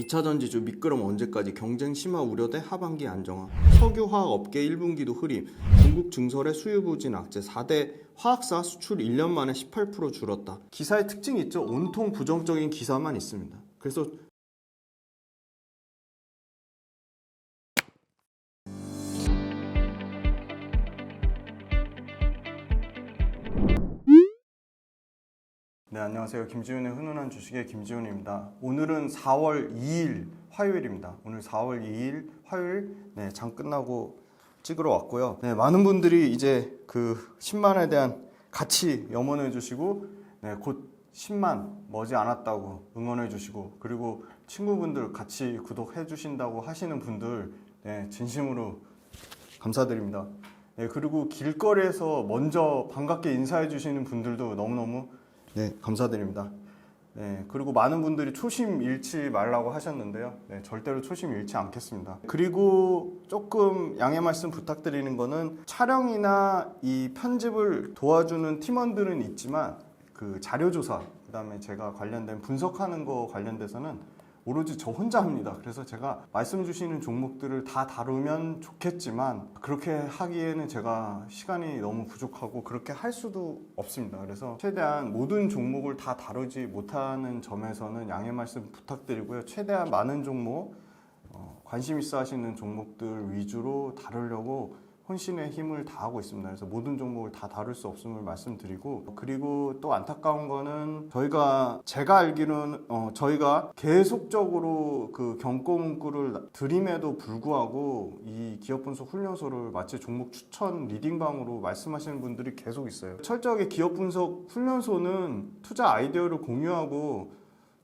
2차 전지주 미끄럼 언제까지, 경쟁 심화 우려대 하반기 안정화, 석유화학 업계 1분기도 흐림, 중국 증설의 수요 부진 악재, 4대 화학사 수출 1년 만에 18% 줄었다. 기사의 특징이 있죠. 온통 부정적인 기사만 있습니다. 그래서 네, 안녕하세요. 김지훈의 훈훈한 주식의 김지훈입니다. 오늘은 4월 2일 화요일입니다. 오늘 4월 2일 화요일, 장 끝나고 찍으러 왔고요. 많은 분들이 이제 그 10만에 대한 가치 염원해 주시고, 곧 10만 머지 않았다고 응원해 주시고, 그리고 친구분들 같이 구독해 주신다고 하시는 분들, 진심으로 감사드립니다. 그리고 길거리에서 먼저 반갑게 인사해 주시는 분들도 너무너무 감사드립니다. 그리고 많은 분들이 초심 잃지 말라고 하셨는데요. 절대로 초심 잃지 않겠습니다. 그리고 조금 양해 말씀 부탁드리는 거는, 촬영이나 이 편집을 도와주는 팀원들은 있지만 그 자료조사, 그 다음에 제가 관련된 분석하는 거 관련돼서는 오로지 저 혼자 합니다. 그래서 제가 말씀 주시는 종목들을 다 다루면 좋겠지만, 그렇게 하기에는 제가 시간이 너무 부족하고 그렇게 할 수도 없습니다. 그래서 최대한 모든 종목을 다 다루지 못하는 점에서는 양해 말씀 부탁드리고요. 최대한 많은 종목, 관심 있어 하시는 종목들 위주로 다루려고 혼신의 힘을 다하고 있습니다. 그래서 모든 종목을 다 다룰 수 없음을 말씀드리고, 그리고 또 안타까운 거는, 제가 알기로는 저희가 계속적으로 그 경고 문구를 드림에도 불구하고 이 기업 분석 훈련소를 마치 종목 추천 리딩방으로 말씀하시는 분들이 계속 있어요. 철저하게 기업 분석 훈련소는 투자 아이디어를 공유하고,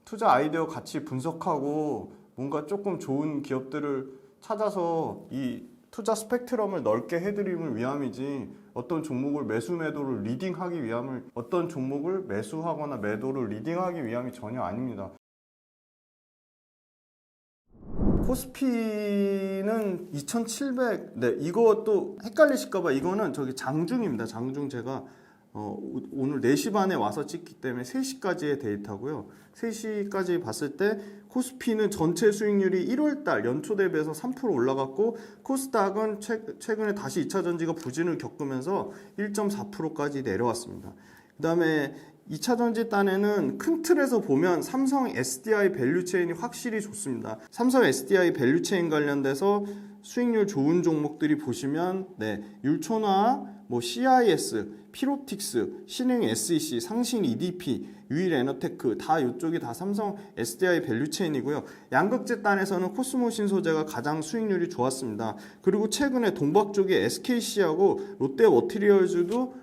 투자 아이디어 같이 분석하고, 뭔가 조금 좋은 기업들을 찾아서 이 투자 스펙트럼을 넓게 해드림을 위함이지, 어떤 종목을 매수 매도를 리딩하기 위함을, 어떤 종목을 매수하거나 매도를 리딩하기 위함이 전혀 아닙니다. 코스피는 2700, 이것도 헷갈리실까봐, 이거는 저기 장중입니다. 장중. 제가 오늘 4시 반에 와서 찍기 때문에 3시까지의 데이터고요. 3시까지 봤을 때 코스피는 전체 수익률이 1월달 연초 대비해서 3% 올라갔고, 코스닥은 최근에 다시 2차 전지가 부진을 겪으면서 1.4%까지 내려왔습니다. 그 다음에 2차 전지 딴에는 큰 틀에서 보면 삼성 SDI 밸류체인이 확실히 좋습니다. 삼성 SDI 밸류체인 관련돼서 수익률 좋은 종목들이 보시면, 율촌화, CIS, 피로틱스, 신흥 SEC, 상신 EDP, 유일에너테크, 다 이쪽이 다 삼성 SDI 밸류체인이고요. 양극재 단에서는 코스모 신소재가 가장 수익률이 좋았습니다. 그리고 최근에 동박 쪽에 SKC하고 롯데워터리얼즈도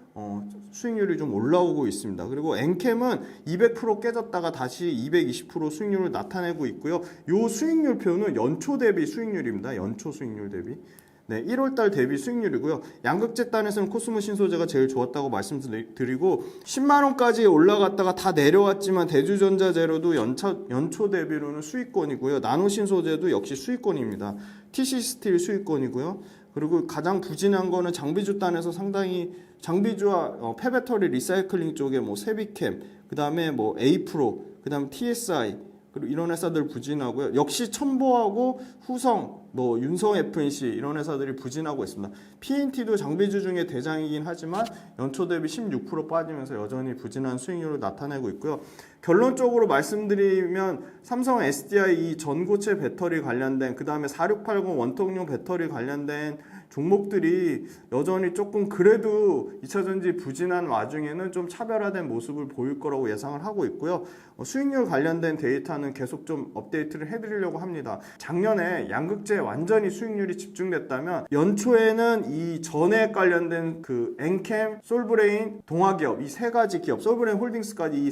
수익률이 좀 올라오고 있습니다. 그리고 엔캠은 200% 깨졌다가 다시 220% 수익률을 나타내고 있고요. 이 수익률표는 연초 대비 수익률입니다. 연초 수익률 대비. 1월달 대비 수익률이고요. 양극재 단에서는 코스모 신소재가 제일 좋았다고 말씀드리고, 10만원까지 올라갔다가 다 내려왔지만 대주전자재료도 연초 대비로는 수익권이고요. 나노신소재도 역시 수익권입니다. TC스틸 수익권이고요. 그리고 가장 부진한 거는 장비주 단에서 상당히, 장비주와 폐배터리 리사이클링 쪽에 세비캠, 그 다음에 에이프로, 그 다음에 TSI, 그리고 이런 회사들 부진하고요. 역시 첨보하고 후성, 윤성 FNC 이런 회사들이 부진하고 있습니다. PNT도 장비주 중에 대장이긴 하지만 연초 대비 16% 빠지면서 여전히 부진한 수익률을 나타내고 있고요. 결론적으로 말씀드리면, 삼성 SDI 이 전고체 배터리 관련된, 그 다음에 4680 원통용 배터리 관련된 종목들이 여전히 조금 그래도 2차전지 부진한 와중에는 좀 차별화된 모습을 보일 거라고 예상을 하고 있고요. 수익률 관련된 데이터는 계속 좀 업데이트를 해드리려고 합니다. 작년에 양극재에 완전히 수익률이 집중됐다면, 연초에는 이 전액 관련된 그 엔캠, 솔브레인, 동아기업 이 3가지 기업, 솔브레인 홀딩스까지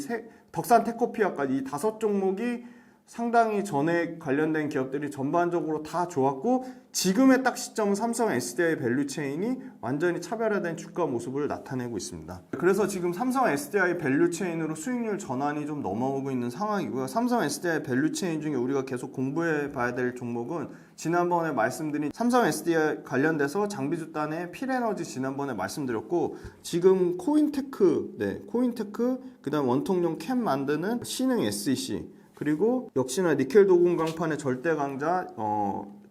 덕산 테코피아까지 이 5종목이 상당히 전액 관련된 기업들이 전반적으로 다 좋았고, 지금의 딱 시점은 삼성 SDI 밸류체인이 완전히 차별화된 주가 모습을 나타내고 있습니다. 그래서 지금 삼성 SDI 밸류체인으로 수익률 전환이 좀 넘어오고 있는 상황이고요. 삼성 SDI 밸류체인 중에 우리가 계속 공부해 봐야 될 종목은, 지난번에 말씀드린 삼성 SDI 관련돼서 장비주 단의 필에너지 지난번에 말씀드렸고, 지금 코인테크, 그 다음 원통용 캠 만드는 신흥 SEC, 그리고 역시나 니켈 도금 강판의 절대 강자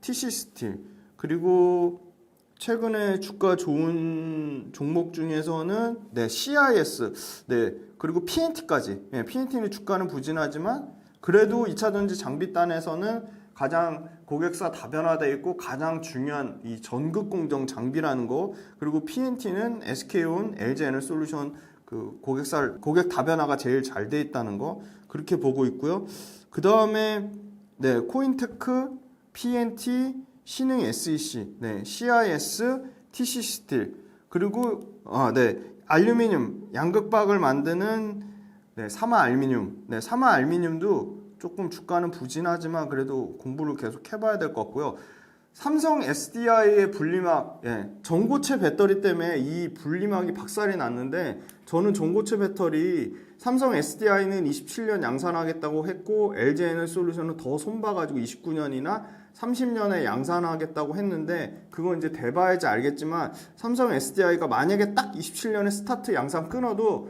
TC 스틸, 그리고 최근에 주가 좋은 종목 중에서는 CIS, 그리고 PNT까지. PNT는 주가는 부진하지만 그래도 2차전지 장비단에서는 가장 고객사 다변화되어 있고 가장 중요한 이 전극 공정 장비라는 거, 그리고 PNT는 SK온, LG에너솔루션 그 고객 다변화가 제일 잘 돼 있다는 거, 그렇게 보고 있고요. 그 다음에 코인테크, PNT, 신흥 SEC, CIS, TC 스틸, 그리고 알루미늄, 양극박을 만드는 사마 알루미늄. 사마 알루미늄도 조금 주가는 부진하지만 그래도 공부를 계속 해봐야 될 것 같고요. 삼성 SDI의 분리막, 전고체 배터리 때문에 이 분리막이 박살이 났는데, 저는 전고체 배터리 삼성 SDI는 27년 양산하겠다고 했고 LG에너솔루션은 더 손봐가지고 29년이나 30년에 양산하겠다고 했는데, 그건 이제 돼봐야지 알겠지만 삼성 SDI가 만약에 딱 27년에 스타트 양산 끊어도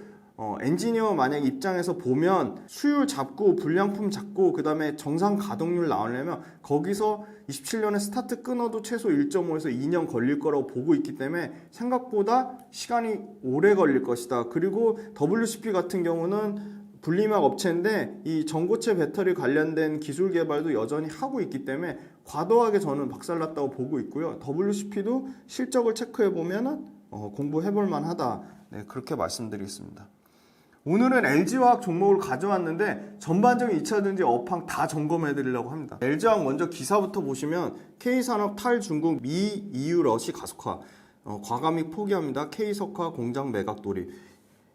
엔지니어 만약 입장에서 보면 수율 잡고 불량품 잡고 그 다음에 정상 가동률 나오려면 거기서 27년에 스타트 끊어도 최소 1.5에서 2년 걸릴 거라고 보고 있기 때문에 생각보다 시간이 오래 걸릴 것이다. 그리고 WCP 같은 경우는 분리막 업체인데 이 전고체 배터리 관련된 기술 개발도 여전히 하고 있기 때문에 과도하게 저는 박살났다고 보고 있고요. WCP도 실적을 체크해 보면은 공부해 볼 만하다. 그렇게 말씀드리겠습니다. 오늘은 LG화학 종목을 가져왔는데 전반적인 2차전지 업황 다 점검해 드리려고 합니다. LG화학 먼저 기사부터 보시면 K산업 탈중국 미 EU 러시 가속화, 과감히 포기합니다. K석화 공장 매각 돌입.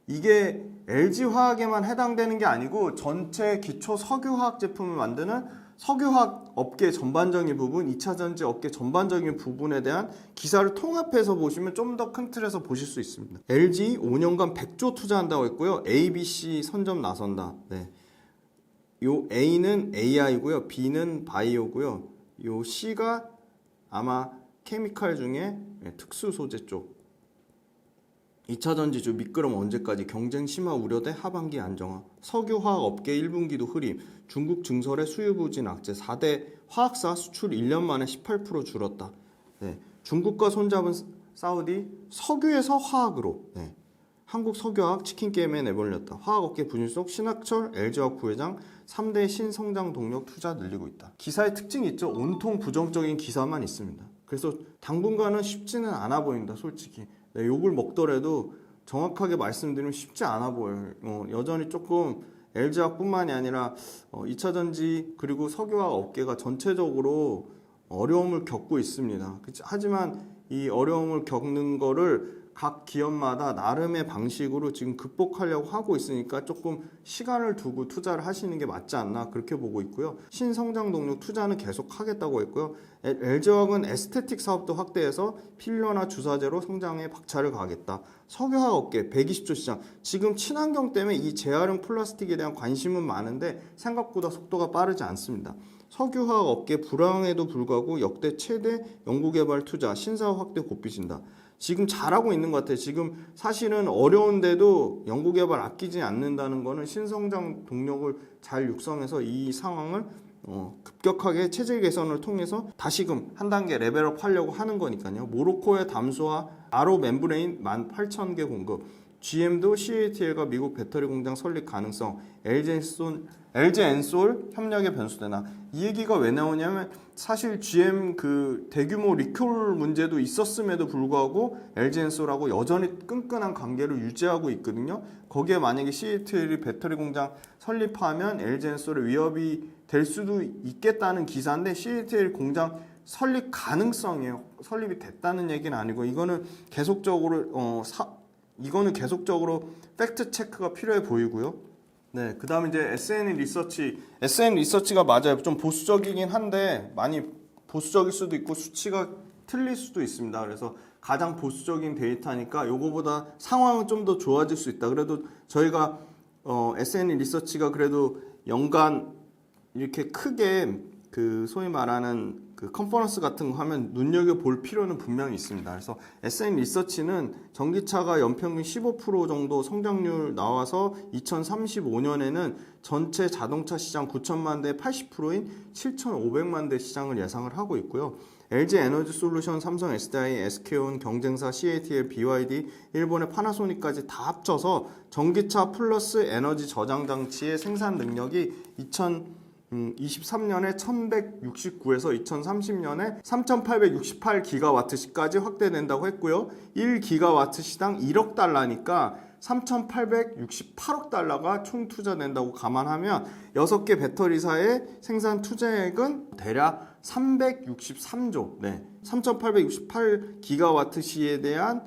이게 LG화학에만 해당되는 게 아니고 전체 기초 석유화학 제품을 만드는 석유화학 업계 전반적인 부분, 2차전지 업계 전반적인 부분에 대한 기사를 통합해서 보시면 좀 더 큰 틀에서 보실 수 있습니다. LG 5년간 100조 투자한다고 했고요. ABC 선점 나선다. 요 A는 AI고요. B는 바이오고요. 요 C가 아마 케미칼 중에 특수 소재 쪽. 2차전지주 미끄럼 언제까지, 경쟁 심화 우려대 하반기 안정화, 석유화학 업계 1분기도 흐림, 중국 증설의 수요 부진 악재, 4대 화학사 수출 1년 만에 18% 줄었다. 중국과 손잡은 사우디, 석유에서 화학으로. 한국 석유화학 치킨 게임에 내몰렸다. 화학업계 분위 속 신학철 LG화학 부회장 3대 신성장 동력 투자 늘리고 있다. 기사의 특징이 있죠. 온통 부정적인 기사만 있습니다. 그래서 당분간은 쉽지는 않아 보인다, 솔직히. 욕을 먹더라도 정확하게 말씀드리면 쉽지 않아 보여요. 여전히 조금 LG화학뿐만이 아니라 2차전지 그리고 석유화학 업계가 전체적으로 어려움을 겪고 있습니다. 하지만 이 어려움을 겪는 거를 각 기업마다 나름의 방식으로 지금 극복하려고 하고 있으니까 조금 시간을 두고 투자를 하시는 게 맞지 않나, 그렇게 보고 있고요. 신성장 동력 투자는 계속 하겠다고 했고요. LG화학은 에스테틱 사업도 확대해서 필러나 주사제로 성장에 박차를 가하겠다. 석유화학 업계 120조 시장. 지금 친환경 때문에 이 재활용 플라스틱에 대한 관심은 많은데 생각보다 속도가 빠르지 않습니다. 석유화학 업계 불황에도 불구하고 역대 최대 연구개발 투자, 신사업 확대 곱비진다. 지금 잘하고 있는 것 같아요. 지금 사실은 어려운데도 연구개발 아끼지 않는다는 거는 신성장 동력을 잘 육성해서 이 상황을 급격하게 체질 개선을 통해서 다시금 한 단계 레벨업 하려고 하는 거니까요. 모로코의 담수화 아로 멤브레인 18,000개 공급, GM도 CATL과 미국 배터리 공장 설립 가능성, LG엔솔 협력의 변수되나. 이 얘기가 왜 나오냐면 사실 GM 그 대규모 리콜 문제도 있었음에도 불구하고 LG엔솔하고 여전히 끈끈한 관계를 유지하고 있거든요. 거기에 만약에 CATL이 배터리 공장 설립하면 LG엔솔의 위협이 될 수도 있겠다는 기사인데, CATL 공장 설립 가능성이에요. 설립이 됐다는 얘기는 아니고 이거는 계속적으로 팩트 체크가 필요해 보이고요. 그 다음에 이제 SN 리서치가 맞아요. 좀 보수적이긴 한데 많이 보수적일 수도 있고 수치가 틀릴 수도 있습니다. 그래서 가장 보수적인 데이터니까 요거보다 상황은 좀 더 좋아질 수 있다. 그래도 저희가 SN 리서치가 그래도 연간 이렇게 크게 그 소위 말하는 그 컨퍼런스 같은 거 하면 눈여겨볼 필요는 분명히 있습니다. 그래서 SN 리서치는 전기차가 연평균 15% 정도 성장률 나와서 2035년에는 전체 자동차 시장 9천만 대 80%인 7,500만 대 시장을 예상을 하고 있고요. LG 에너지 솔루션, 삼성 SDI, SK온, 경쟁사 CATL, BYD, 일본의 파나소닉까지 다 합쳐서 전기차 플러스 에너지 저장 장치의 생산 능력이 2023년에 1169에서 2030년에 3868기가와트시까지 확대된다고 했고요. 1기가와트 시당 1억 달러니까 3,868억 달러가 총 투자된다고 감안하면 6개 배터리사의 생산 투자액은 대략 363조, 3,868기가와트 시에 대한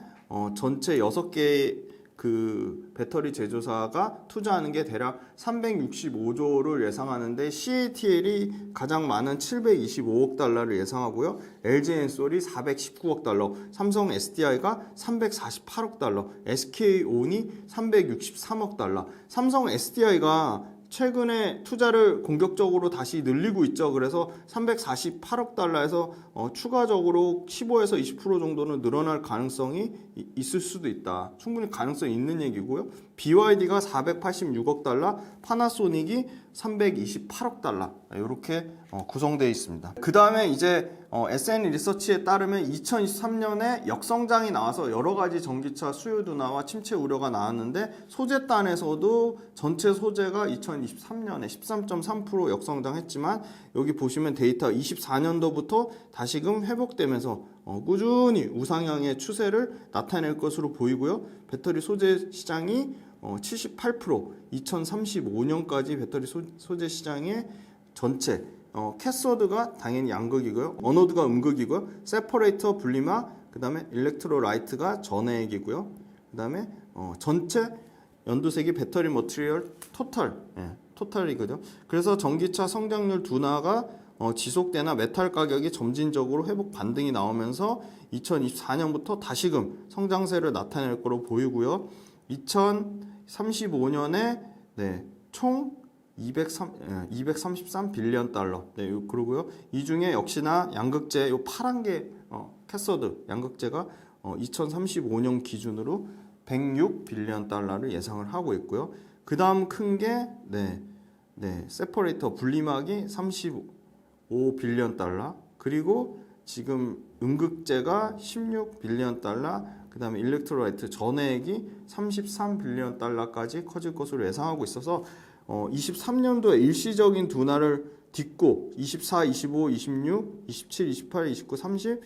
전체 6개의 그 배터리 제조사가 투자하는 게 대략 365조를 예상하는데 CATL이 가장 많은 725억 달러를 예상하고요. LG 엔솔이 419억 달러, 삼성 SDI가 348억 달러, SK온이 363억 달러. 삼성 SDI가 최근에 투자를 공격적으로 다시 늘리고 있죠. 그래서 348억 달러에서 추가적으로 15에서 20% 정도는 늘어날 가능성이 있을 수도 있다. 충분히 가능성이 있는 얘기고요. BYD가 486억 달러, 파나소닉이 328억 달러 이렇게 구성되어 있습니다. 그 다음에 이제 SN 리서치에 따르면 2023년에 역성장이 나와서 여러 가지 전기차 수요 둔화와 침체 우려가 나왔는데 소재단에서도 전체 소재가 2023년에 13.3% 역성장했지만 여기 보시면 데이터 24년도부터 다시금 회복되면서 꾸준히 우상향의 추세를 나타낼 것으로 보이고요. 배터리 소재 시장이 78%, 2035년까지 배터리 소재 시장의 전체 캐서드가 당연히 양극이고요. 어노드가 음극이고요. 세퍼레이터 분리막, 그 다음에 일렉트로라이트가 전해액이고요. 그 다음에 전체 연두색이 배터리 머티리얼 토탈이거든요. 그래서 전기차 성장률 둔화가 지속되나 메탈 가격이 점진적으로 회복 반등이 나오면서 2024년부터 다시금 성장세를 나타낼 거로 보이고요. 2035년에 총 233 빌리언 달러. 그리고요. 이 중에 역시나 양극재 요 파란 게 캐서드 양극재가 2035년 기준으로 106 빌리언 달러를 예상을 하고 있고요. 그 다음 큰 게 세퍼레이터 분리막이 35 빌리언 달러. 그리고 지금 음극재가 16 빌리언 달러. 그 다음에 일렉트로라이트 전해액이 33 빌리언 달러까지 커질 것으로 예상하고 있어서 23년도에 일시적인 둔화를 딛고 24, 25, 26, 27, 28, 29, 30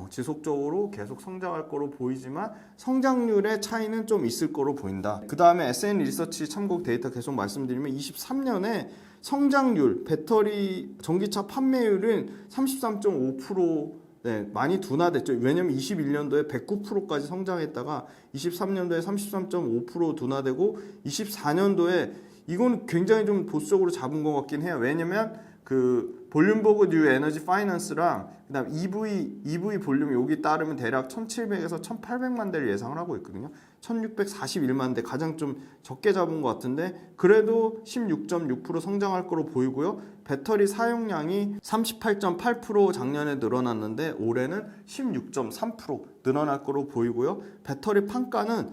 지속적으로 계속 성장할 거로 보이지만 성장률의 차이는 좀 있을 거로 보인다. 그 다음에 SN 리서치 참고 데이터 계속 말씀드리면 23년에 성장률, 배터리 전기차 판매율은 33.5% 많이 둔화됐죠. 왜냐면 21년도에 109%까지 성장했다가 23년도에 33.5% 둔화되고 24년도에 이거는 굉장히 좀 보수적으로 잡은 것 같긴 해요. 왜냐면 그 볼륨버그 뉴 에너지 파이낸스랑 그다음 EV 볼륨 여기 따르면 대략 1,700에서 1,800만 대를 예상을 하고 있거든요. 1,641만 대 가장 좀 적게 잡은 것 같은데 그래도 16.6% 성장할 거로 보이고요. 배터리 사용량이 38.8% 작년에 늘어났는데 올해는 16.3% 늘어날 거로 보이고요. 배터리 판가는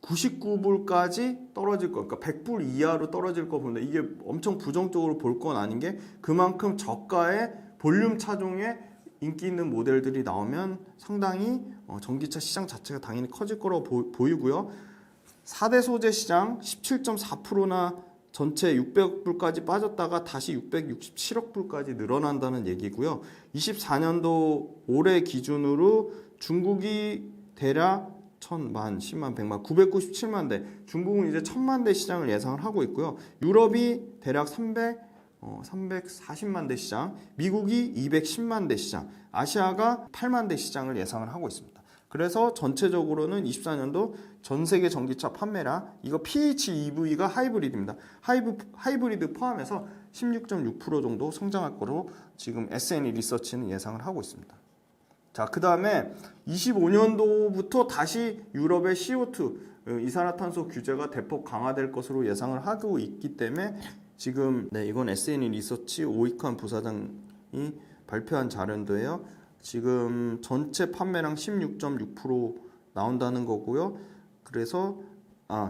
99불까지 떨어질 거, 그러니까 100불 이하로 떨어질 거 보는데 이게 엄청 부정적으로 볼 건 아닌 게 그만큼 저가의 볼륨 차종에 인기 있는 모델들이 나오면 상당히 전기차 시장 자체가 당연히 커질 거라고 보이고요. 4대 소재 시장 17.4%나 전체 600불까지 빠졌다가 다시 667억 불까지 늘어난다는 얘기고요. 24년도 올해 기준으로 중국이 대략 1000만, 10만, 100만, 997만 대. 중국은 이제 1000만 대 시장을 예상을 하고 있고요. 유럽이 대략 340만 대 시장, 미국이 210만 대 시장, 아시아가 8만 대 시장을 예상을 하고 있습니다. 그래서 전체적으로는 24년도 전 세계 전기차 판매량, 이거 PHEV가 하이브리드입니다. 하이브리드 포함해서 16.6% 정도 성장할 거로 지금 SNE 리서치는 예상을 하고 있습니다. 자, 그 다음에 25년도부터 다시 유럽의 CO2 이산화탄소 규제가 대폭 강화될 것으로 예상을 하고 있기 때문에 지금 이건 SNE 리서치 오익환 부사장이 발표한 자료인데요. 지금 전체 판매량 16.6% 나온다는 거고요. 그래서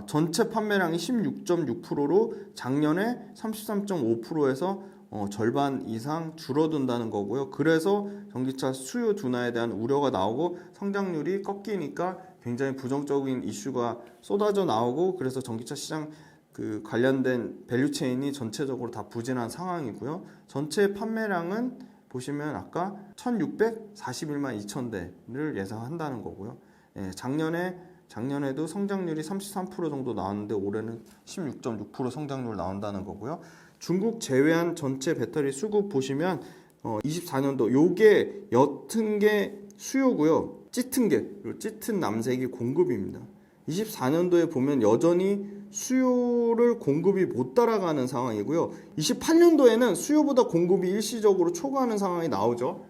전체 판매량이 16.6%로 작년에 33.5%에서 절반 이상 줄어든다는 거고요. 그래서 전기차 수요 둔화에 대한 우려가 나오고 성장률이 꺾이니까 굉장히 부정적인 이슈가 쏟아져 나오고, 그래서 전기차 시장 그 관련된 밸류체인이 전체적으로 다 부진한 상황이고요. 전체 판매량은 보시면 아까 1641만 2천 대를 예상한다는 거고요. 작년에도 성장률이 33% 정도 나왔는데 올해는 16.6% 성장률 나온다는 거고요. 중국 제외한 전체 배터리 수급 보시면 24년도 요게 옅은 게 수요고요. 짙은 남색이 공급입니다. 24년도에 보면 여전히 수요를 공급이 못 따라가는 상황이고요. 28년도에는 수요보다 공급이 일시적으로 초과하는 상황이 나오죠.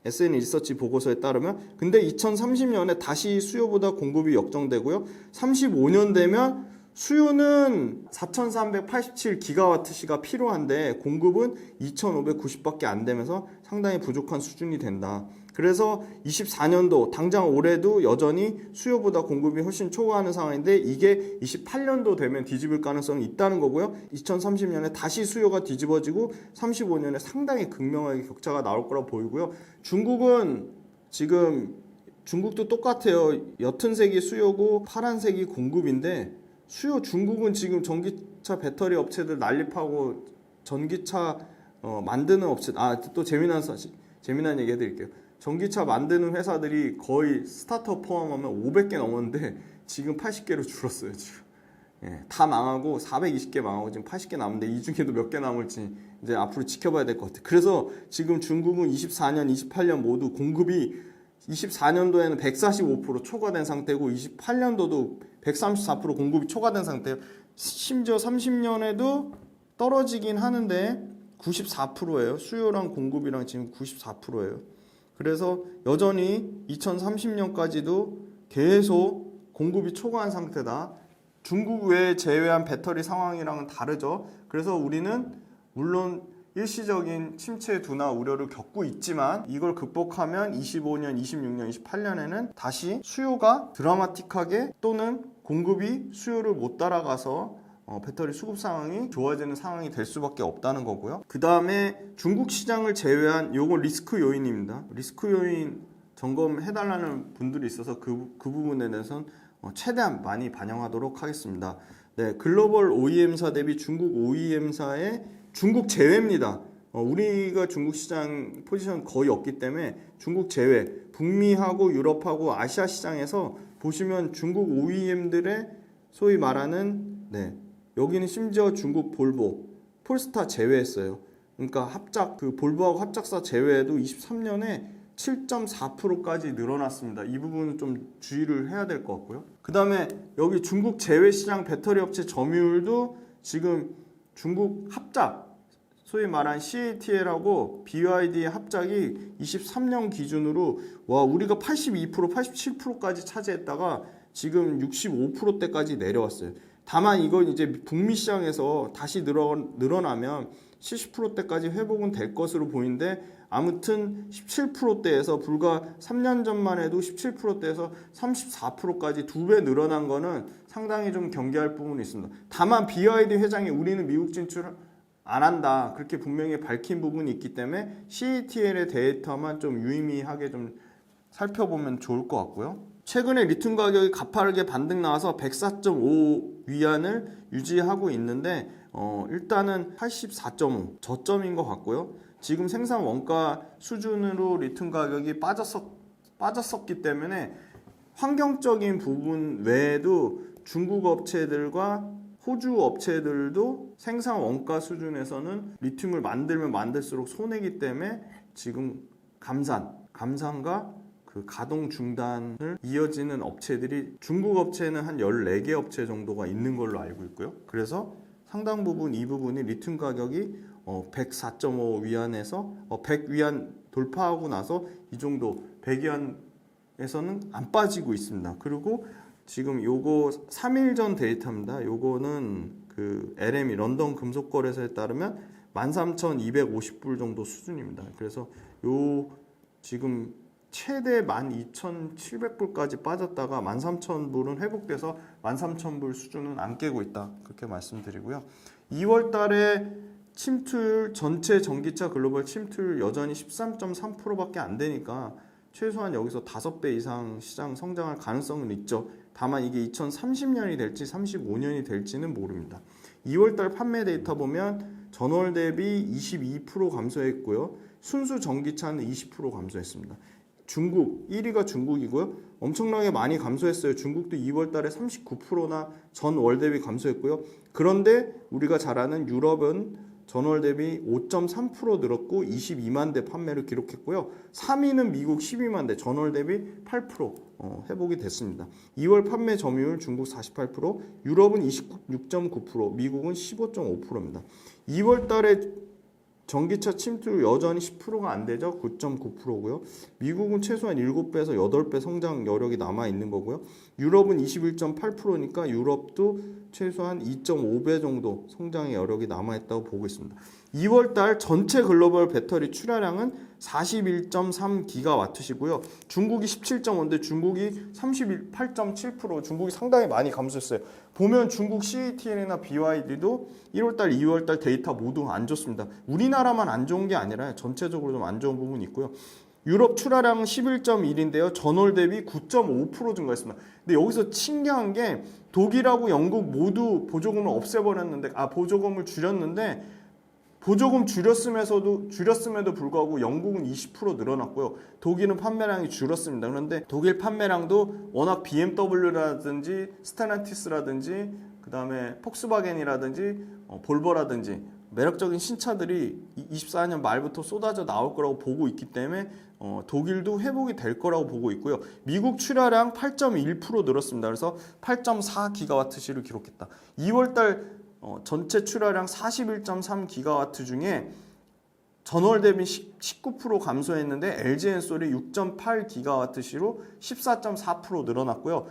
SN 리서치 보고서에 따르면. 근데 2030년에 다시 수요보다 공급이 역정되고요. 35년 되면 수요는 4,387기가와트시가 필요한데 공급은 2,590밖에 안 되면서 상당히 부족한 수준이 된다. 그래서 24년도 당장 올해도 여전히 수요보다 공급이 훨씬 초과하는 상황인데 이게 28년도 되면 뒤집을 가능성이 있다는 거고요. 2030년에 다시 수요가 뒤집어지고 35년에 상당히 극명하게 격차가 나올 거라 보이고요. 중국도 똑같아요. 옅은 색이 수요고 파란색이 공급인데 중국은 지금 전기차 배터리 업체들 난립하고 전기차 만드는 업체, 또 재미난 얘기 해드릴게요. 전기차 만드는 회사들이 거의 스타트업 포함하면 500개 넘었는데 지금 80개로 줄었어요. 지금 다 망하고 420개 망하고 지금 80개 남는데 이 중에도 몇 개 남을지 이제 앞으로 지켜봐야 될 것 같아요. 그래서 지금 중국은 24년, 28년 모두 공급이 24년도에는 145% 초과된 상태고 28년도도 134% 공급이 초과된 상태예요. 심지어 30년에도 떨어지긴 하는데 94%예요. 수요랑 공급이랑 지금 94%예요. 그래서 여전히 2030년까지도 계속 공급이 초과한 상태다. 중국 외에 제외한 배터리 상황이랑은 다르죠. 그래서 우리는 물론 일시적인 침체 둔화 우려를 겪고 있지만 이걸 극복하면 25년, 26년, 28년에는 다시 수요가 드라마틱하게 또는 공급이 수요를 못 따라가서 배터리 수급 상황이 좋아지는 상황이 될 수밖에 없다는 거고요. 그 다음에 중국 시장을 제외한 요건 리스크 요인입니다. 리스크 요인 점검해달라는 분들이 있어서 그 부분에 대해서는 최대한 많이 반영하도록 하겠습니다. 글로벌 OEM사 대비 중국 OEM사의 중국 제외입니다. 우리가 중국 시장 포지션 거의 없기 때문에 중국 제외, 북미하고 유럽하고 아시아 시장에서 보시면 중국 OEM들의 소위 말하는 여기는 심지어 중국 볼보, 폴스타 제외했어요. 그러니까 볼보하고 합작사 제외에도 23년에 7.4%까지 늘어났습니다. 이 부분은 좀 주의를 해야 될 것 같고요. 그 다음에 여기 중국 제외 시장 배터리 업체 점유율도 지금 중국 합작, 소위 말한 CATL하고 BYD의 합작이 23년 기준으로 우리가 82%, 87%까지 차지했다가 지금 65%대까지 내려왔어요. 다만 이건 이제 북미 시장에서 다시 늘어나면 70%대까지 회복은 될 것으로 보이는데 아무튼 17%대에서 불과 3년 전만 해도 17%대에서 34%까지 2배 늘어난 거는 상당히 좀 경계할 부분이 있습니다. 다만 BYD 회장이 우리는 미국 진출 안 한다 그렇게 분명히 밝힌 부분이 있기 때문에 CATL의 데이터만 좀 유의미하게 좀 살펴보면 좋을 것 같고요. 최근에 리튬 가격이 가파르게 반등 나와서 104.5 위안을 유지하고 있는데 일단은 84.5 저점인 것 같고요. 지금 생산 원가 수준으로 리튬 가격이 빠졌었기 때문에 환경적인 부분 외에도 중국 업체들과 호주 업체들도 생산 원가 수준에서는 리튬을 만들면 만들수록 손해기 때문에 지금 감산과 그 가동 중단을 이어지는 업체들이 중국 업체는 한 14개 업체 정도가 있는 걸로 알고 있고요. 그래서 상당 부분 이 부분이 리튬 가격이 104.5 위안에서 100 위안 돌파하고 나서 이 정도 100위안에서는 안 빠지고 있습니다. 그리고 지금 요거 3일 전 데이터입니다. 요거는 그 LME 런던 금속거래소에 따르면 13,250불 정도 수준입니다. 그래서 요 지금 최대 12,700불까지 빠졌다가 13,000불은 회복돼서 13,000불 수준은 안 깨고 있다. 그렇게 말씀드리고요. 2월 달에 침투율, 전체 전기차 글로벌 침투율 여전히 13.3%밖에 안 되니까 최소한 여기서 5배 이상 시장 성장할 가능성은 있죠. 다만 이게 2030년이 될지 35년이 될지는 모릅니다. 2월달 판매 데이터 보면 전월 대비 22% 감소했고요. 순수 전기차는 20% 감소했습니다. 중국 1위가 중국이고요. 엄청나게 많이 감소했어요. 중국도 2월달에 39%나 전월 대비 감소했고요. 그런데 우리가 잘 아는 유럽은 전월 대비 5.3% 늘었고 22만 대 판매를 기록했고요. 3위는 미국 12만 대, 전월 대비 8% 회복이 됐습니다. 2월 판매 점유율 중국 48%, 유럽은 26.9%, 미국은 15.5%입니다. 2월 달에 전기차 침투율 여전히 10%가 안 되죠. 9.9%고요. 미국은 최소한 7배에서 8배 성장 여력이 남아 있는 거고요. 유럽은 21.8%니까 유럽도 최소한 2.5배 정도 성장의 여력이 남아 있다고 보고 있습니다. 2월 달 전체 글로벌 배터리 출하량은 41.3기가와트시고요. 중국이 17.5인데 중국이 38.7%, 중국이 상당히 많이 감소했어요. 보면 중국 CATL이나 BYD도 1월달, 2월달 데이터 모두 안 좋습니다. 우리나라만 안 좋은 게 아니라 전체적으로 좀 안 좋은 부분이 있고요. 유럽 출하량은 11.1인데요. 전월 대비 9.5% 증가했습니다. 근데 여기서 신기한 게 독일하고 영국 모두 보조금을 없애버렸는데, 보조금을 줄였는데, 보조금 줄였음에도 불구하고 영국은 20% 늘어났고요. 독일은 판매량이 줄었습니다. 그런데 독일 판매량도 워낙 BMW라든지 스텔란티스라든지 그다음에 폭스바겐이라든지 볼보라든지 매력적인 신차들이 24년 말부터 쏟아져 나올 거라고 보고 있기 때문에 독일도 회복이 될 거라고 보고 있고요. 미국 출하량 8.1% 늘었습니다. 그래서 8.4기가와트시를 기록했다. 2월달 전체 출하량 41.3기가와트 중에 전월 대비 19% 감소했는데 LG엔솔이 6.8기가와트시로 14.4% 늘어났고요.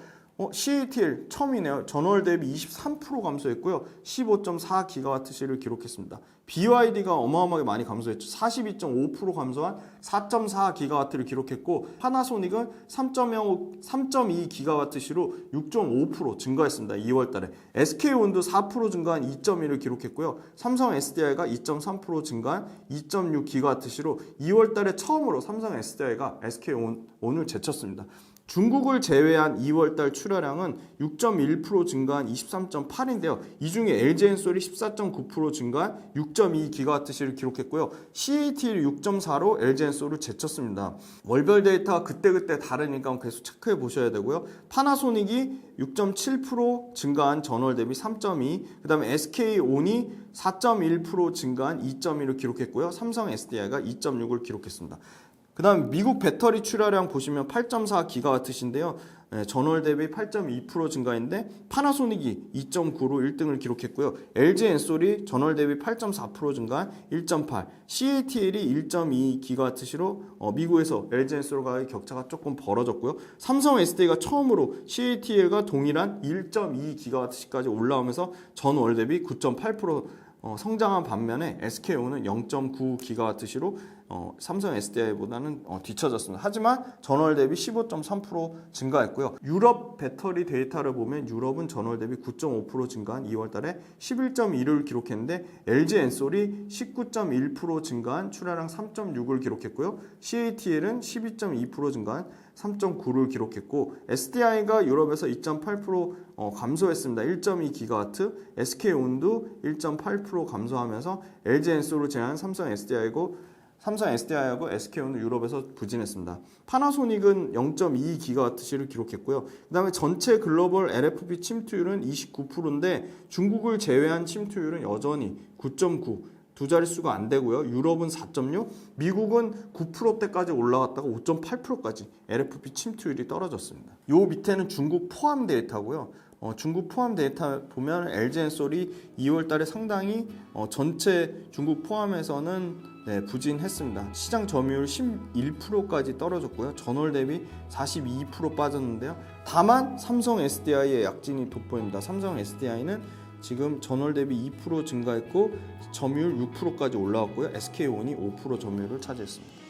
CATL 처음이네요. 전월 대비 23% 감소했고요. 15.4기가와트시를 기록했습니다. BYD가 어마어마하게 많이 감소했죠. 42.5% 감소한 4.4기가와트를 기록했고 파나소닉은 3.2기가와트시로 6.5% 증가했습니다. 2월달에. SK온도 4% 증가한 2.1을 기록했고요. 삼성 SDI가 2.3% 증가한 2.6기가와트시로 2월달에 처음으로 삼성 SDI가 SK온을 제쳤습니다. 중국을 제외한 2월달 출하량은 6.1% 증가한 23.8인데요. 이 중에 LG엔솔이 14.9% 증가한 6.2기가와트시를 기록했고요. CATL이 6.4로 LG엔솔을 제쳤습니다. 월별 데이터가 그때그때 다르니까 계속 체크해 보셔야 되고요. 파나소닉이 6.7% 증가한 전월 대비 3.2, 그 다음에 SK온이 4.1% 증가한 2.1을 기록했고요. 삼성 SDI가 2.6을 기록했습니다. 그 다음 미국 배터리 출하량 보시면 8.4기가와트신데요. 전월 대비 8.2% 증가인데 파나소닉이 2.9로 1등을 기록했고요. LG엔솔이 전월 대비 8.4% 증가한 1.8, CATL이 1.2기가와트시로 미국에서 LG엔솔과의 격차가 조금 벌어졌고요. 삼성 SDI가 처음으로 CATL과 동일한 1.2기가와트시까지 올라오면서 전월 대비 9.8% 성장한 반면에 SK온은 0.9기가와트시로 삼성 SDI보다는 뒤처졌습니다. 하지만 전월 대비 15.3% 증가했고요. 유럽 배터리 데이터를 보면 유럽은 전월 대비 9.5% 증가한 2월달에 11.1을 기록했는데 LG엔솔이 19.1% 증가한 출하량 3.6을 기록했고요. CATL은 12.2% 증가한 3.9를 기록했고 SDI가 유럽에서 2.8% 감소했습니다. 1.2기가와트, SK온도 1.8% 감소하면서 LG엔솔을 제외한 삼성 SDI하고 SK온은 유럽에서 부진했습니다. 파나소닉은 0.2기가와트시를 기록했고요. 그 다음에 전체 글로벌 LFP 침투율은 29%인데 중국을 제외한 침투율은 여전히 9.9, 두 자릿수가 안 되고요. 유럽은 4.6, 미국은 9%대까지 올라갔다가 5.8%까지 LFP 침투율이 떨어졌습니다. 요 밑에는 중국 포함 데이터고요. 중국 포함 데이터 보면 LG엔솔이 2월 달에 상당히 전체 중국 포함해서는 부진했습니다. 시장 점유율 11%까지 떨어졌고요. 전월 대비 42% 빠졌는데요. 다만 삼성 SDI의 약진이 돋보입니다. 삼성 SDI는 지금 전월 대비 2% 증가했고 점유율 6%까지 올라왔고요. SK온이 5% 점유율을 차지했습니다.